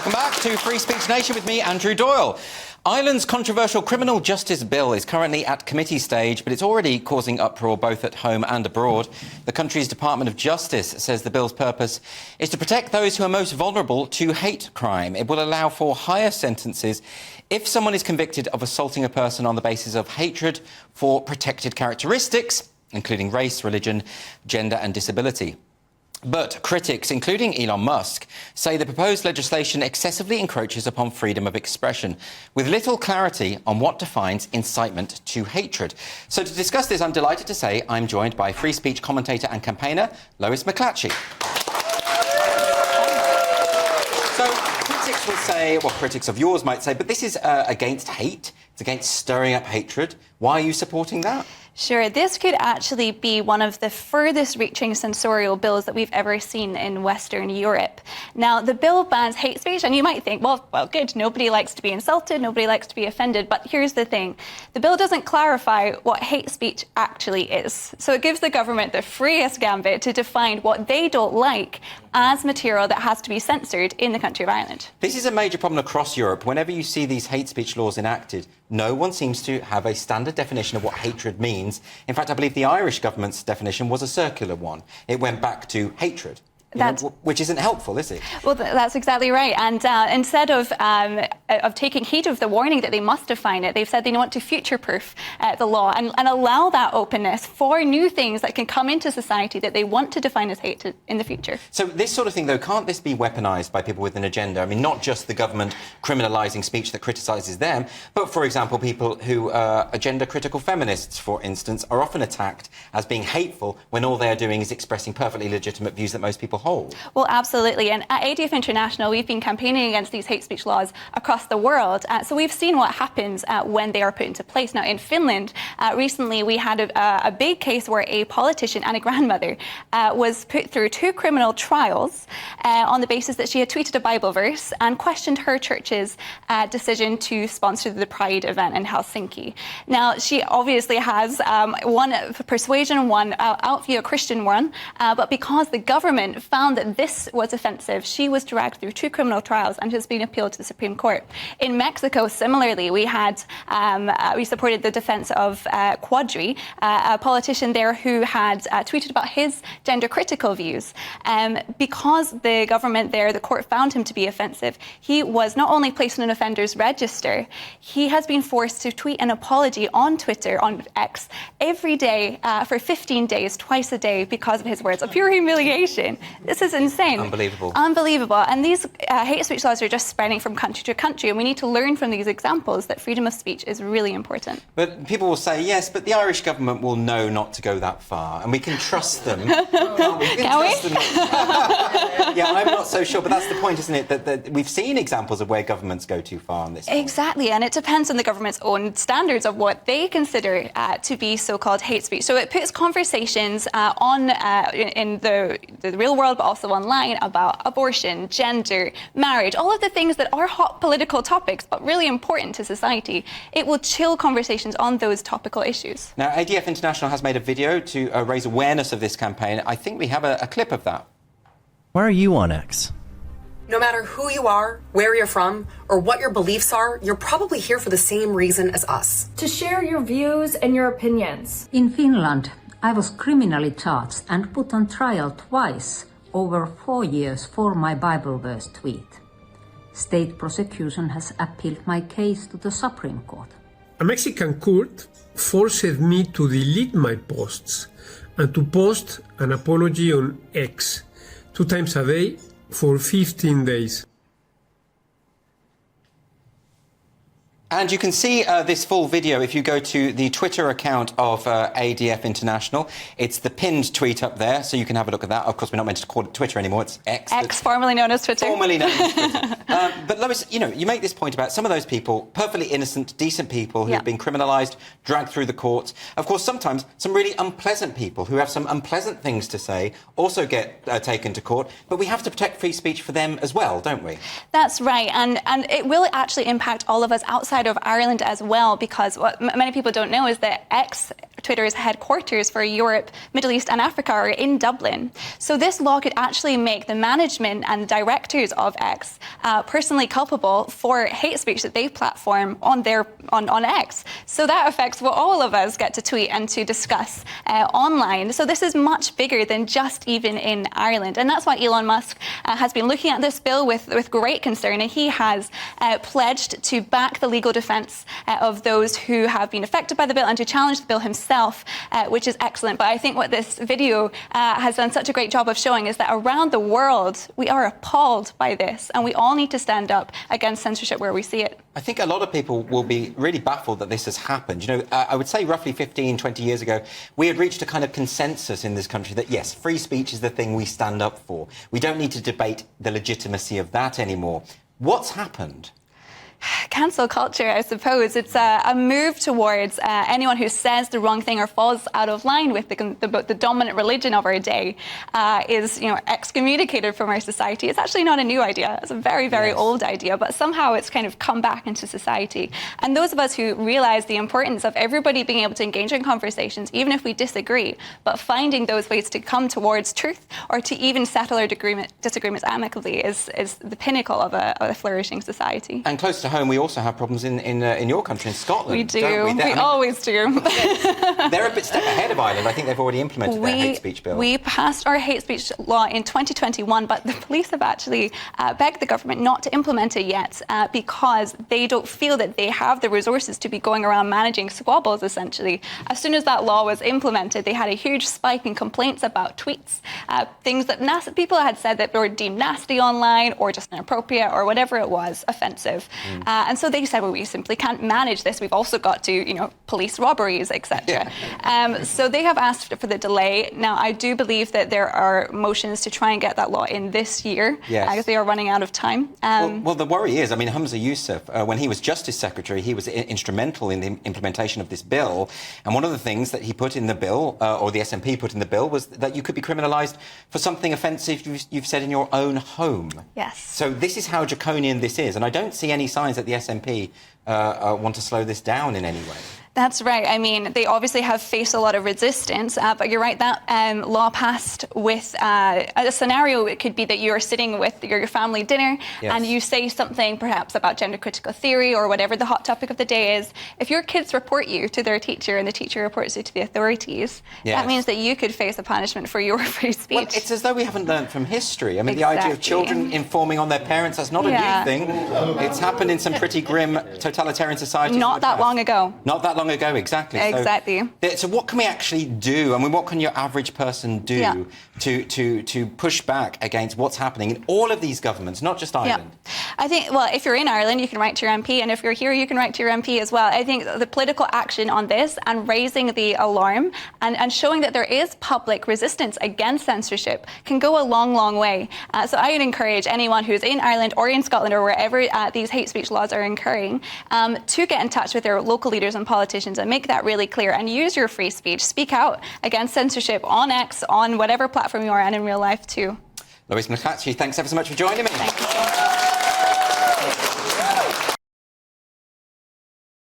Welcome back to Free Speech Nation with me, Andrew Doyle. Ireland's controversial criminal justice bill is currently at committee stage, but it's already causing uproar both at home and abroad. The country's Department of Justice says the bill's purpose is to protect those who are most vulnerable to hate crime. It will allow for higher sentences if someone is convicted of assaulting a person on the basis of hatred for protected characteristics, including race, religion, gender and disability. But critics, including Elon Musk, say the proposed legislation excessively encroaches upon freedom of expression, with little clarity on what defines incitement to hatred. So to discuss this, I'm delighted to say I'm joined by free speech commentator and campaigner Lois McClatchie. So critics will say, well, critics of yours might say, but this is against hate, it's against stirring up hatred. Why are you supporting that? Sure, this could actually be one of the furthest reaching censorial bills that we've ever seen in Western Europe. Now, the bill bans hate speech, and you might think, well, good, nobody likes to be insulted, nobody likes to be offended, but here's the thing. The bill doesn't clarify what hate speech actually is. So it gives the government the freest gambit to define what they don't like as material that has to be censored in the country of Ireland. This is a major problem across Europe. Whenever you see these hate speech laws enacted, no one seems to have a standard definition of what hatred means. In fact, I believe the Irish government's definition was a circular one. It went back to hatred. Which isn't helpful, is it? Well, that's exactly right. And instead of taking heed of the warning that they must define it, they've said they want to future-proof the law and allow that openness for new things that can come into society that they want to define as hate in the future. So this sort of thing, though, can't this be weaponised by people with an agenda? I mean, not just the government criminalising speech that criticises them, but, for example, people who are gender-critical feminists, for instance, are often attacked as being hateful when all they're doing is expressing perfectly legitimate views that most people hold. Well, absolutely. And at ADF International, we've been campaigning against these hate speech laws across the world. So we've seen what happens when they are put into place. Now, in Finland, recently we had a big case where a politician and a grandmother was put through 2 criminal trials on the basis that she had tweeted a Bible verse and questioned her church's decision to sponsor the Pride event in Helsinki. Now, she obviously has one persuasion, one outview, a Christian one, but because the government found that this was offensive, she was dragged through 2 criminal trials and has been appealed to the Supreme Court. In Mexico, similarly, we supported the defense of Quadri, a politician there who had tweeted about his gender-critical views. Because the government there, the court found him to be offensive, he was not only placed on an offenders register, he has been forced to tweet an apology on Twitter, on X, every day for 15 days, twice a day, because of his words. A pure humiliation. This is insane. Unbelievable. Unbelievable. And these hate speech laws are just spreading from country to country, and we need to learn from these examples that freedom of speech is really important. But people will say, yes, but the Irish government will know not to go that far, and we can trust them. Can't we? Can we? Yeah, I'm not so sure, but that's the point, isn't it? That we've seen examples of where governments go too far on this point. Exactly, and it depends on the government's own standards of what they consider to be so-called hate speech. So it puts conversations in the real world, but also online, about abortion, gender, marriage, all of the things that are hot political topics, but really important to society. It will chill conversations on those topical issues. Now, ADF International has made a video to raise awareness of this campaign. I think we have a clip of that. Why are you on X? No matter who you are, where you're from, or what your beliefs are, you're probably here for the same reason as us. To share your views and your opinions. In Finland, I was criminally charged and put on trial twice over 4 years for my Bible verse tweet. State prosecution has appealed my case to the Supreme Court. A Mexican court forced me to delete my posts and to post an apology on X 2 times a day for 15 days. And you can see this full video if you go to the Twitter account of ADF International. It's the pinned tweet up there, so you can have a look at that. Of course, we're not meant to call it Twitter anymore. It's X. X, formerly known as Twitter. Formerly known as Twitter. But Lois, you make this point about some of those people, perfectly innocent, decent people who have been criminalised, dragged through the courts. Of course, sometimes some really unpleasant people who have some unpleasant things to say also get taken to court. But we have to protect free speech for them as well, don't we? That's right. And it will actually impact all of us outside of Ireland as well, because what many people don't know is that X Twitter's headquarters for Europe, Middle East and Africa are in Dublin. So this law could actually make the management and directors of X personally culpable for hate speech that they platform on X. So that affects what all of us get to tweet and to discuss online. So this is much bigger than just even in Ireland. And that's why Elon Musk has been looking at this bill with great concern. And he has pledged to back the legal defence of those who have been affected by the bill and to challenge the bill himself, which is excellent. But I think what this video has done such a great job of showing is that around the world, we are appalled by this. And we all need to stand up against censorship where we see it. I think a lot of people will be really baffled that this has happened. You know, I would say roughly 15, 20 years ago, we had reached a kind of consensus in this country that, yes, free speech is the thing we stand up for. We don't need to debate the legitimacy of that anymore. What's happened? Cancel culture, I suppose. It's a move towards anyone who says the wrong thing or falls out of line with the dominant religion of our day is, excommunicated from our society. It's actually not a new idea. It's a very, very old idea, but somehow it's kind of come back into society. And those of us who realize the importance of everybody being able to engage in conversations, even if we disagree, but finding those ways to come towards truth or to even settle our disagreements amicably is the pinnacle of a flourishing society. And close to home, we also have problems in your country, in Scotland. We do. Don't we? We always do. They're a bit step ahead of Ireland. I think they've already implemented their hate speech bill. We passed our hate speech law in 2021, but the police have actually begged the government not to implement it yet because they don't feel that they have the resources to be going around managing squabbles, essentially. As soon as that law was implemented, they had a huge spike in complaints about tweets, things that people had said that were deemed nasty online or just inappropriate or whatever it was, offensive. And so they said, well, we simply can't manage this. We've also got to, police robberies, etc. So they have asked for the delay. Now, I do believe that there are motions to try and get that law in this year because they are running out of time. Well, the worry is, Humza Yousaf, when he was Justice Secretary, he was instrumental in the implementation of this bill. And one of the things that he put in the bill, or the SNP put in the bill, was that you could be criminalised for something offensive you've said in your own home. Yes. So this is how draconian this is. And I don't see any signs that the SNP want to slow this down in any way. That's right. They obviously have faced a lot of resistance, but you're right, that law passed with a scenario. It could be that you're sitting with your family dinner and you say something perhaps about gender critical theory or whatever the hot topic of the day is. If your kids report you to their teacher and the teacher reports you to the authorities, that means that you could face a punishment for your free speech. Well, it's as though we haven't learned from history. The idea of children informing on their parents, that's not a new thing. It's happened in some pretty grim totalitarian societies. Not that long ago. Not that long ago, exactly. So what can we actually do? What can your average person do to push back against what's happening in all of these governments, not just Ireland? I think, well, if you're in Ireland, you can write to your MP, and if you're here, you can write to your MP as well. I think the political action on this and raising the alarm and showing that there is public resistance against censorship can go a long, long way. So I would encourage anyone who's in Ireland or in Scotland or wherever these hate speech laws are occurring to get in touch with their local leaders and politicians and make that really clear and use your free speech. Speak out against censorship on X, on whatever platform you are, and in real life too. Lois McClatchie, thanks ever so much for joining me. Thank you.